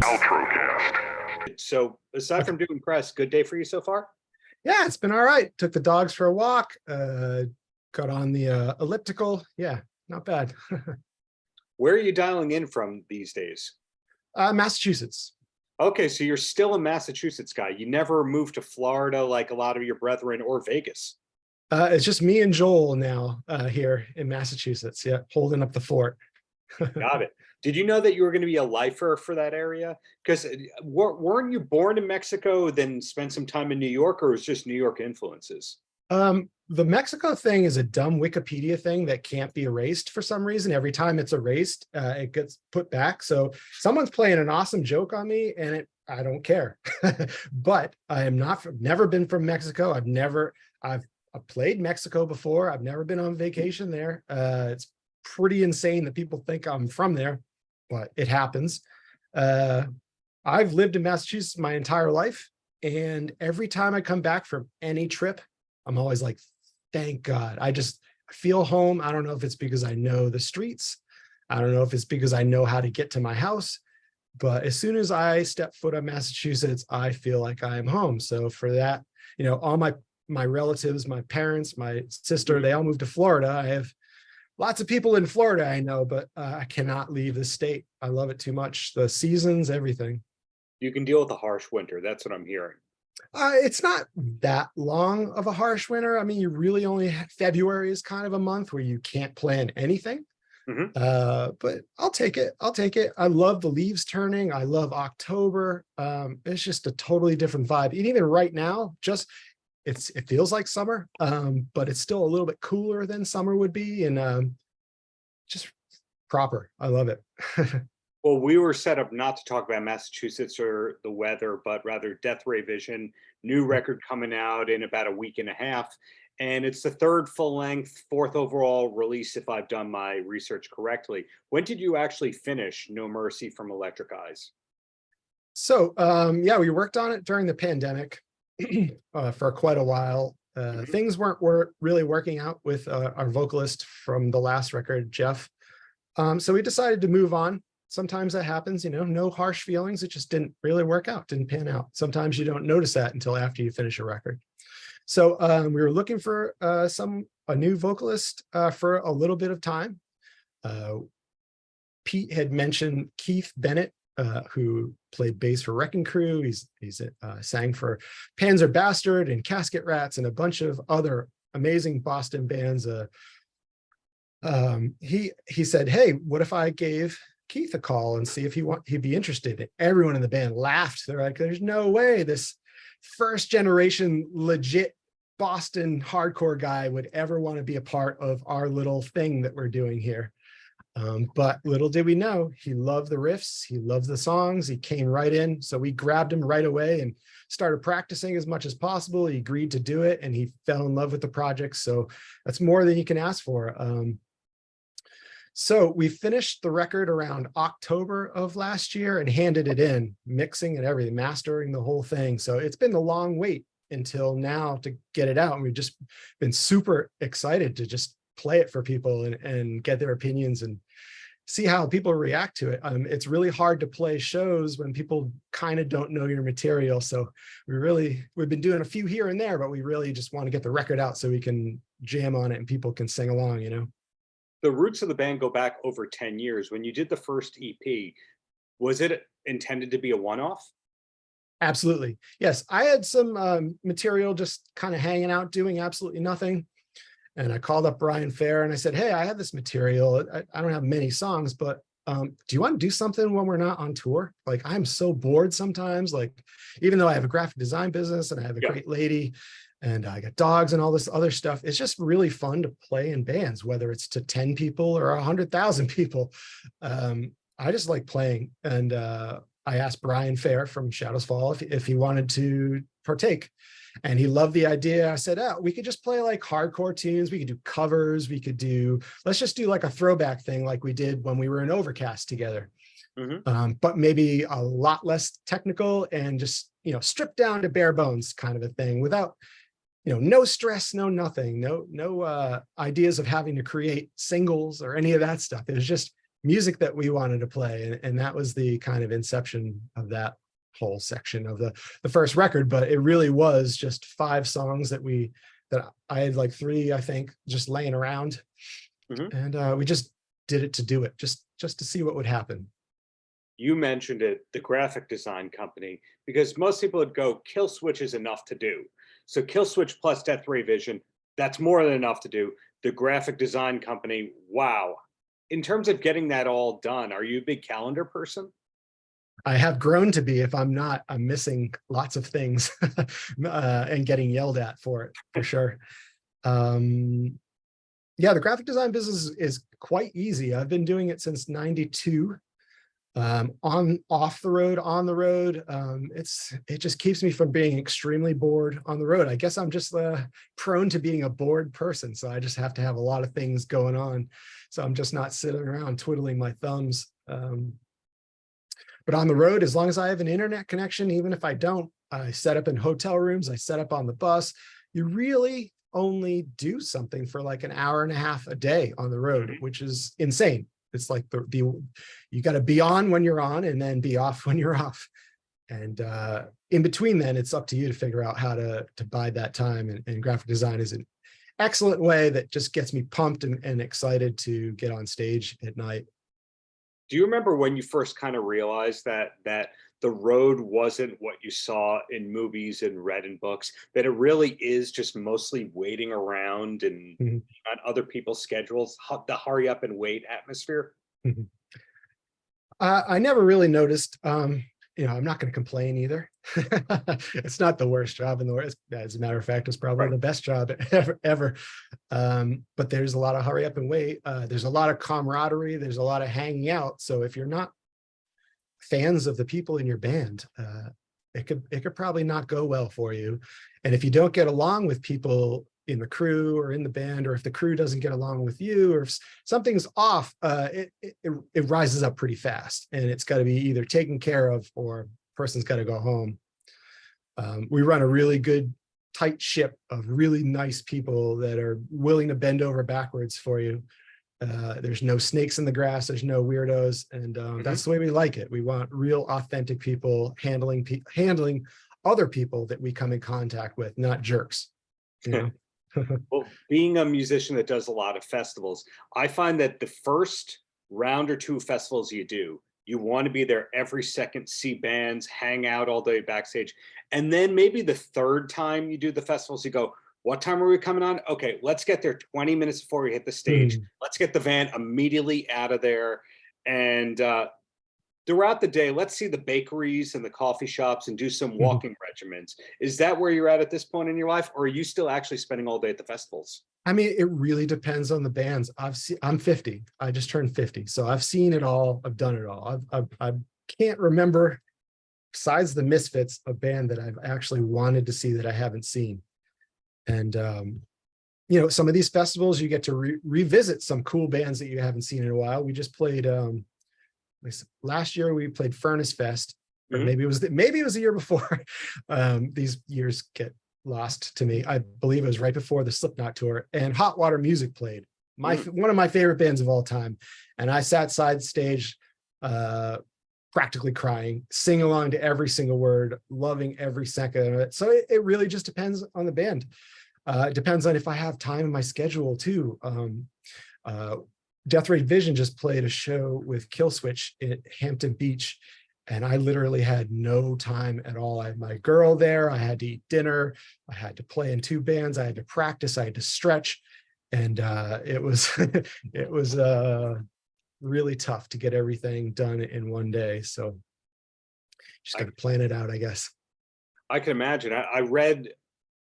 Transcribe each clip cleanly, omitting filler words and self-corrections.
Paltrocast. So, aside from doing press, good day for you so far? Yeah, it's been all right. Took the dogs for a walk, got on the elliptical. Yeah, not bad. Where are you dialing in from these days? Massachusetts. Okay, so you're still a Massachusetts guy. You never moved to Florida like a lot of your brethren or Vegas. It's just me and Joel now here in Massachusetts. Yeah, holding up the fort. Got it. Did you know that you were going to be a lifer for that area? Because weren't you born in Mexico, then spent some time in New York, or was just New York influences? The Mexico thing is a dumb Wikipedia thing that can't be erased for some reason. Every time it's erased, it gets put back. So someone's playing an awesome joke on me, and I don't care. But I am never been from Mexico. I've played Mexico before. I've never been on vacation there. It's pretty insane that people think I'm from there, but it happens. I've lived in Massachusetts my entire life, and every time I come back from any trip, I'm always like, thank God. I feel home. I don't know if it's because I know the streets. I don't know if it's because I know how to get to my house, but as soon as I step foot on Massachusetts, I feel like I am home. So for that, all my relatives, my parents, my sister, they all moved to Florida. I have lots of people in Florida I know, but I cannot leave the state. I love it too much. The seasons, everything. You can deal with a harsh winter. That's what I'm hearing. It's not that long of a harsh winter. I mean, you really only February is kind of a month where you can't plan anything. But I'll take it. I love the leaves turning. I love October. It's just a totally different vibe. And even right now, it feels like summer, but it's still a little bit cooler than summer would be, and just proper. I love it. Well, we were set up not to talk about Massachusetts or the weather, but rather Death Ray Vision, new record coming out in about a week and a half. And it's the third full-length, fourth overall release, if I've done my research correctly. When did you actually finish No Mercy from Electric Eyes? So, yeah, we worked on it during the pandemic for quite a while. Things weren't really working out with our vocalist from the last record, Jeff. So we decided to move on. Sometimes that happens, no harsh feelings. It just didn't really work out, didn't pan out. Sometimes you don't notice that until after you finish a record. So we were looking for a new vocalist for a little bit of time. Pete had mentioned Keith Bennett, who played bass for Wrecking Crew. He's sang for Panzer Bastard and Casket Rats and a bunch of other amazing Boston bands. He said, "Hey, what if I gave Keith a call and see if he'd be interested?" And everyone in the band laughed. They're like, "There's no way this first generation legit Boston hardcore guy would ever want to be a part of our little thing that we're doing here." But little did we know, he loved the riffs, he loved the songs, he came right in. So we grabbed him right away and started practicing as much as possible. He agreed to do it and he fell in love with the project. So that's more than you can ask for. So we finished the record around October of last year and handed it in, mixing and everything, mastering the whole thing. So it's been a long wait until now to get it out. And we've just been super excited to just play it for people and get their opinions and see how people react to it. It's really hard to play shows when people kind of don't know your material. So we've been doing a few here and there, but we really just want to get the record out so we can jam on it and people can sing along, The roots of the band go back over 10 years. When you did the first EP, was it intended to be a one-off? Absolutely. Yes. I had some material just kind of hanging out, doing absolutely nothing. And I called up Brian Fair and I said, "Hey, I have this material. I don't have many songs, but do you want to do something when we're not on tour? Like, I'm so bored sometimes. Like, even though I have a graphic design business and I have a great lady and I got dogs and all this other stuff, it's just really fun to play in bands, whether it's to 10 people or 100,000 people. I just like playing." And I asked Brian Fair from Shadows Fall if he wanted to partake. And he loved the idea. I said, "Oh, we could just play like hardcore tunes. We could do covers. Let's just do like a throwback thing like we did when we were in Overcast together. But maybe a lot less technical and just, stripped down to bare bones kind of a thing without, no stress, no nothing, no ideas of having to create singles or any of that stuff. It was just music that we wanted to play. And that was the kind of inception of that whole section of the first record. But it really was just 5 songs that I had like 3, I think, just laying around. And we just did it to do it, just to see what would happen. You mentioned it, the graphic design company, because most people would go, Killswitch is enough to do. So Killswitch plus Death Ray Vision, that's more than enough to do. The graphic design company, wow. In terms of getting that all done, are you a big calendar person? I have grown to be. If I'm not, I'm missing lots of things and getting yelled at for it, for sure. Yeah, the graphic design business is quite easy. I've been doing it since '92. Off the road, on the road. It just keeps me from being extremely bored on the road. I guess I'm just prone to being a bored person. So I just have to have a lot of things going on. So I'm just not sitting around twiddling my thumbs. But on the road, as long as I have an internet connection, even if I don't, I set up in hotel rooms, I set up on the bus. You really only do something for like an hour and a half a day on the road, which is insane. It's like you got to be on when you're on and then be off when you're off. And in between then, it's up to you to figure out how to bide that time. And graphic design is an excellent way that just gets me pumped and excited to get on stage at night. Do you remember when you first kind of realized that the road wasn't what you saw in movies and read in books, that it really is just mostly waiting around and on other people's schedules, the hurry up and wait atmosphere? I never really noticed. I'm not going to complain either. It's not the worst job in the world. As a matter of fact, it's probably the best job ever. But there's a lot of hurry up and wait. There's a lot of camaraderie. There's a lot of hanging out. So if you're not fans of the people in your band, it could probably not go well for you. And if you don't get along with people in the crew or in the band, or if the crew doesn't get along with you, or if something's off, it rises up pretty fast, and it's got to be either taken care of or a person's got to go home. We run a really good, tight ship of really nice people that are willing to bend over backwards for you. There's no snakes in the grass, there's no weirdos, and that's the way we like it. We want real, authentic people handling other people that we come in contact with, not jerks. You know? Well, being a musician that does a lot of festivals, I find that the first round or 2 festivals you do, you want to be there every second, see bands, hang out all day backstage. And then maybe the 3rd time you do the festivals, you go, what time are we coming on? Okay, let's get there 20 minutes before we hit the stage. Let's get the van immediately out of there. And throughout the day, let's see the bakeries and the coffee shops and do some walking regimens. Is that where you're at this point in your life? Or are you still actually spending all day at the festivals? I mean, it really depends on the bands. I'm 50. I just turned 50. So I've seen it all. I've done it all. I can't remember, besides the Misfits, a band that I've actually wanted to see that I haven't seen. And, some of these festivals, you get to revisit some cool bands that you haven't seen in a while. We just played, last year we played Furnace Fest, or maybe it was the year before. These years get lost to me. I believe it was right before the Slipknot tour, and Hot Water Music played. One of my favorite bands of all time. And I sat side stage, practically crying, sing along to every single word, loving every second of it. So it really just depends on the band. It depends on if I have time in my schedule too. Death Ray Vision just played a show with Killswitch in Hampton Beach, and I literally had no time at all. I had my girl there, I had to eat dinner, I had to play in 2 bands, I had to practice, I had to stretch, and it was it was really tough to get everything done in one day. So just got to plan it out, I guess. I can imagine. I read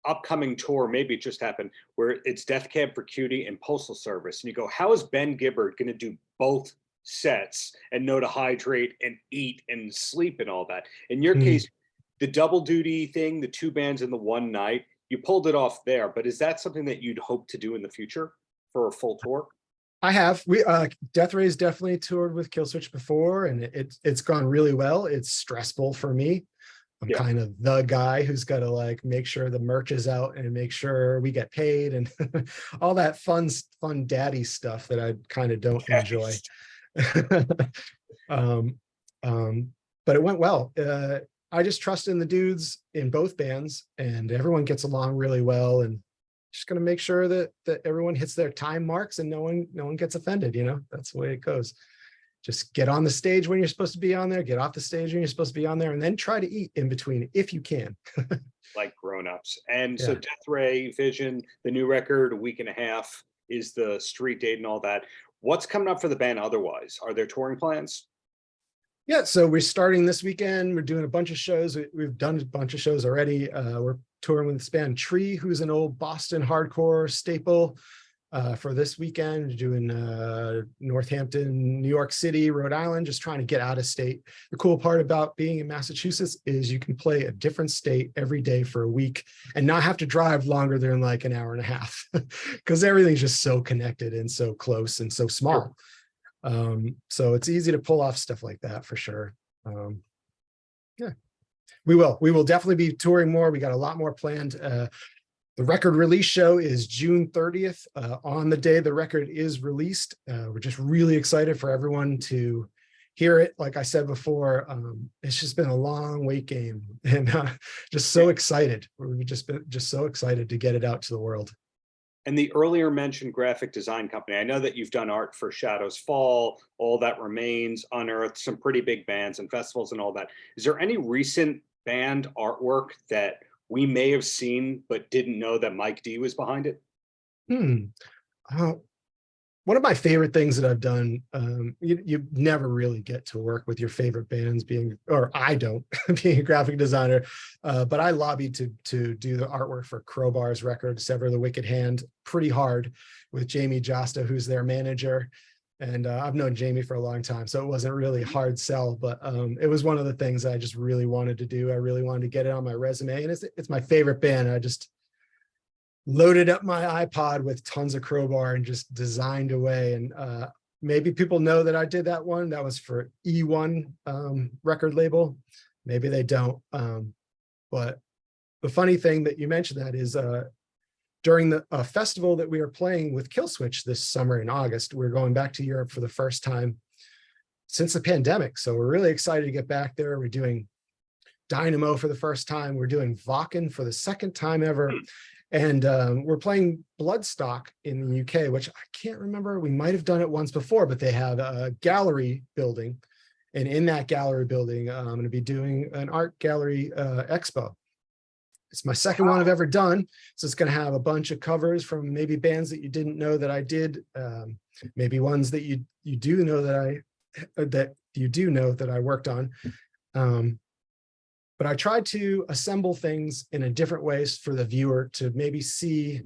upcoming tour, maybe it just happened, where it's Death Cab for Cutie and Postal Service. And you go, how is Ben Gibbard going to do both sets and know to hydrate and eat and sleep and all that? In your case, the double duty thing, the 2 bands in the one night, you pulled it off there. But is that something that you'd hope to do in the future for a full tour? I have. Death Ray's definitely toured with Killswitch before, and it's gone really well. It's stressful for me. I'm kind of the guy who's got to like make sure the merch is out and make sure we get paid and all that fun daddy stuff that I kind of don't enjoy. um, but it went well. I just trust in the dudes in both bands, and everyone gets along really well, and just going to make sure that everyone hits their time marks and no one gets offended. That's the way it goes. Just get on the stage when you're supposed to be on there, get off the stage when you're supposed to be on there, and then try to eat in between if you can. Like grown-ups. And Yeah. so Death Ray Vision, the new record, a week and a half is the street date and all that. What's coming up for the band otherwise? Are there touring plans? Yeah, so we're starting this weekend. We're doing a bunch of shows. We've done a bunch of shows already. We're touring with this band Tree, who's an old Boston hardcore staple. For this weekend, we're doing Northampton, New York City, Rhode Island, just trying to get out of state. The cool part about being in Massachusetts is you can play a different state every day for a week and not have to drive longer than like an hour and a half, because everything's just so connected and so close and so small. So it's easy to pull off stuff like that for sure. Yeah, we will definitely be touring more. We got a lot more planned. The record release show is June 30th. On the day the record is released, we're just really excited for everyone to hear it. Like I said before, it's just been a long wait game, and just so excited. We've just been so excited to get it out to the world. And the earlier mentioned graphic design company, I know that you've done art for Shadows Fall, All That Remains, Unearthed, some pretty big bands and festivals and all that. Is there any recent band artwork that we may have seen but didn't know that Mike D was behind it? One of my favorite things that I've done, you never really get to work with your favorite bands I don't, being a graphic designer, but I lobbied to do the artwork for Crowbar's record, Sever the Wicked Hand, pretty hard with Jamie Josta, who's their manager. And I've known Jamie for a long time, so it wasn't really a hard sell, but it was one of the things I just really wanted to do. I really wanted to get it on my resume, and it's my favorite band. I just loaded up my iPod with tons of Crowbar and just designed away. And maybe people know that I did that one. That was for E1 record label. Maybe they don't. But the funny thing that you mentioned that is during the festival that we are playing with Killswitch this summer in August, we're going back to Europe for the first time since the pandemic. So we're really excited to get back there. We're doing Dynamo for the first time. We're doing Vakken for the second time ever. And we're playing Bloodstock in the UK, which I can't remember. We might have done it once before, but they have a gallery building. And in that gallery building, I'm going to be doing an art gallery expo. It's my second one I've ever done. So it's going to have a bunch of covers from maybe bands that you didn't know that I did, maybe ones that you do know that I worked on. But I tried to assemble things in a different ways for the viewer to maybe see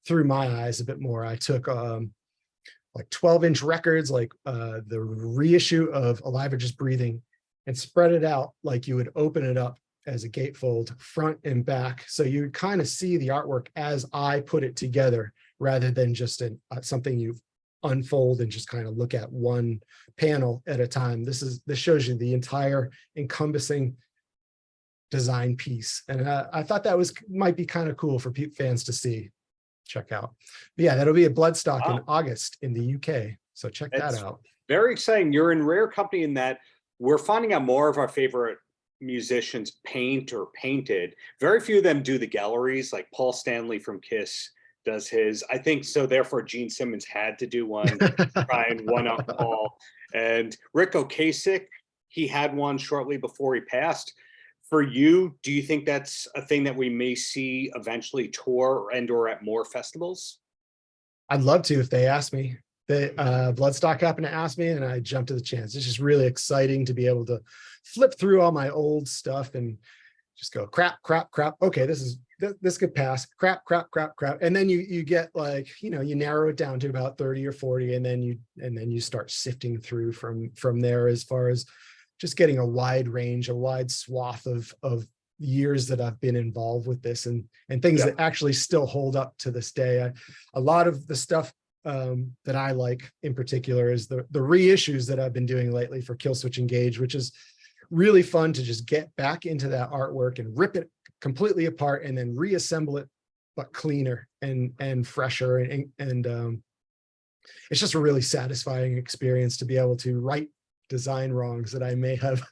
through my eyes a bit more. I took like 12-inch records, like the reissue of Alive or Just Breathing, and spread it out like you would open it up as a gatefold, front and back. So you kind of see the artwork as I put it together, rather than just something you unfold and just kind of look at one panel at a time. This shows you the entire encompassing design piece. And I thought that might be kind of cool for fans to see, check out. But yeah, that'll be at Bloodstock in August in the UK. So check that out. Very exciting. You're in rare company in that we're finding out more of our favorite musicians paint or painted. Very few of them do the galleries, like Paul Stanley from Kiss does his. I think so therefore Gene Simmons had to do one to try and one up Paul. And Rick Ocasek, he had one shortly before he passed. For you, do you think that's a thing that we may see eventually tour and or at more festivals? I'd love to if they ask me. Bloodstock happened to ask me, and I jumped to the chance. It's just really exciting to be able to flip through all my old stuff and just go crap. Okay, this could pass. Crap. And then you get like, you narrow it down to about 30 or 40, and then you start sifting through from there, as far as just getting a wide range, a wide swath of years that I've been involved with this, and things that actually still hold up to this day. A lot of the stuff that I like in particular is the reissues that I've been doing lately for Killswitch Engage, which is really fun to just get back into that artwork and rip it completely apart and then reassemble it, but cleaner and fresher. And It's just a really satisfying experience to be able to right design wrongs that I may have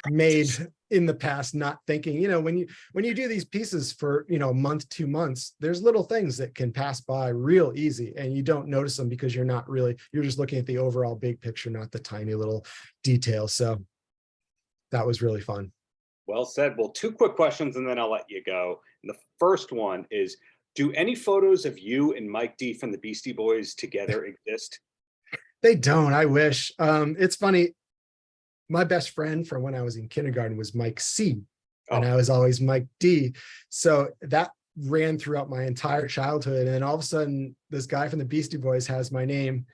made in the past, not thinking, when you do these pieces for, a month, 2 months, there's little things that can pass by real easy and you don't notice them because you're just looking at the overall big picture, not the tiny little details. So that was really fun. Well said. Well, two quick questions and then I'll let you go. And the first one is, do any photos of you and Mike D from the Beastie Boys together exist? They don't. I wish. It's funny. My best friend from when I was in kindergarten was Mike C, and I was always Mike D. So that ran throughout my entire childhood. And then all of a sudden, this guy from the Beastie Boys has my name.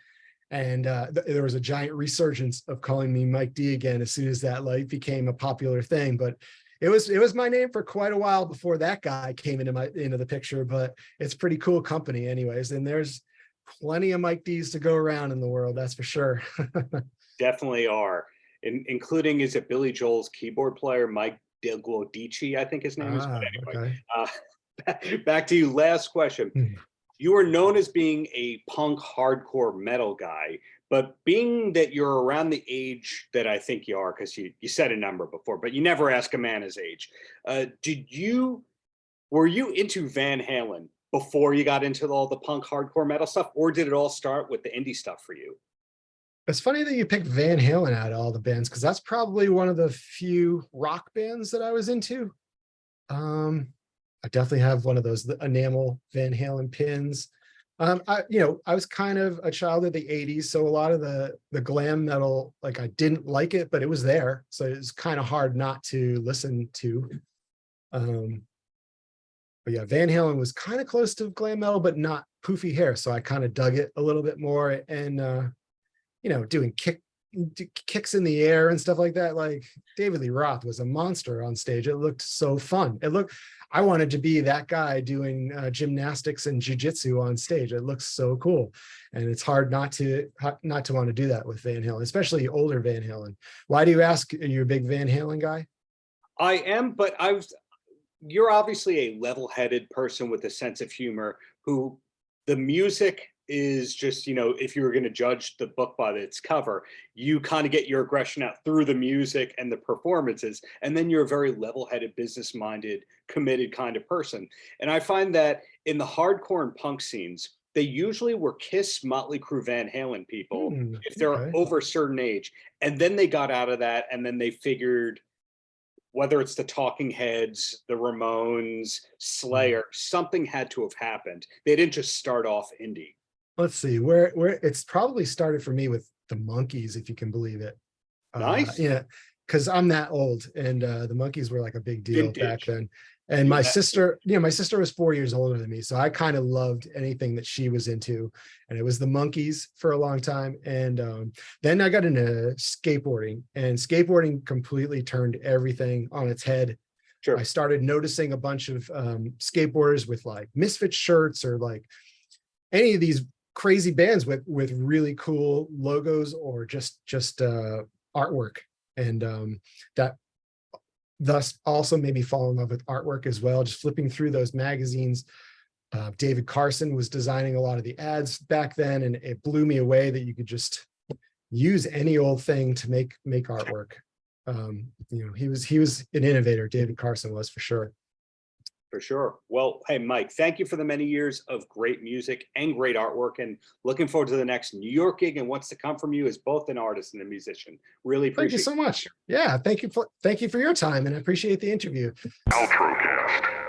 And there was a giant resurgence of calling me Mike D again as soon as that became a popular thing. But it was my name for quite a while before that guy came into the picture. But it's pretty cool company anyways. And there's plenty of Mike D's to go around in the world, that's for sure. Definitely are. Including, is it Billy Joel's keyboard player, Mike Delguodici, I think his name is. But anyway, Okay. Back to you. Last question. You are known as being a punk hardcore metal guy, but being that you're around the age that I think you are, because you said a number before, but you never ask a man his age. Were you into Van Halen before you got into all the punk hardcore metal stuff, or did it all start with the indie stuff for you? It's funny that you picked Van Halen out of all the bands, because that's probably one of the few rock bands that I was into. I definitely have one of those enamel Van Halen pins. I was kind of a child of the 80s, so a lot of the glam metal, I didn't like it, but it was there. So it was kind of hard not to listen to. But yeah, Van Halen was kind of close to glam metal, but not poofy hair. So I kind of dug it a little bit more. And doing kicks in the air and stuff like that. Like David Lee Roth was a monster on stage. It looked so fun. I wanted to be that guy doing gymnastics and jujitsu on stage. It looks so cool. And it's hard not to want to do that with Van Halen, especially older Van Halen. Why do you ask? Are you a big Van Halen guy? I am, but you're obviously a level-headed person with a sense of humor who the music is just, if you were going to judge the book by its cover, you kind of get your aggression out through the music and the performances. And then you're a very level-headed, business-minded, committed kind of person. And I find that in the hardcore and punk scenes, they usually were Kiss, Motley Crue, Van Halen people if they're over a certain age. And then they got out of that and then they figured, whether it's the Talking Heads, the Ramones, Slayer, something had to have happened. They didn't just start off indie. Let's see where it's probably started for me with the Monkees, if you can believe it. Nice. Yeah, because I'm that old, and the Monkees were like a big deal back then. And Yeah. my sister was 4 years older than me, so I kind of loved anything that she was into, and it was the Monkees for a long time. And then I got into skateboarding, and skateboarding completely turned everything on its head. Sure. I started noticing a bunch of skateboarders with like Misfit shirts or like any of these crazy bands with really cool logos or just artwork. And that thus also made me fall in love with artwork as well. Just flipping through those magazines. David Carson was designing a lot of the ads back then, and it blew me away that you could just use any old thing to make artwork. He was an innovator. David Carson was, for sure. For sure. Well, hey, Mike, thank you for the many years of great music and great artwork, and looking forward to the next New York gig and what's to come from you as both an artist and a musician. Really appreciate it. Thank you so much. Yeah, thank you for your time, and I appreciate the interview. Paltrocast.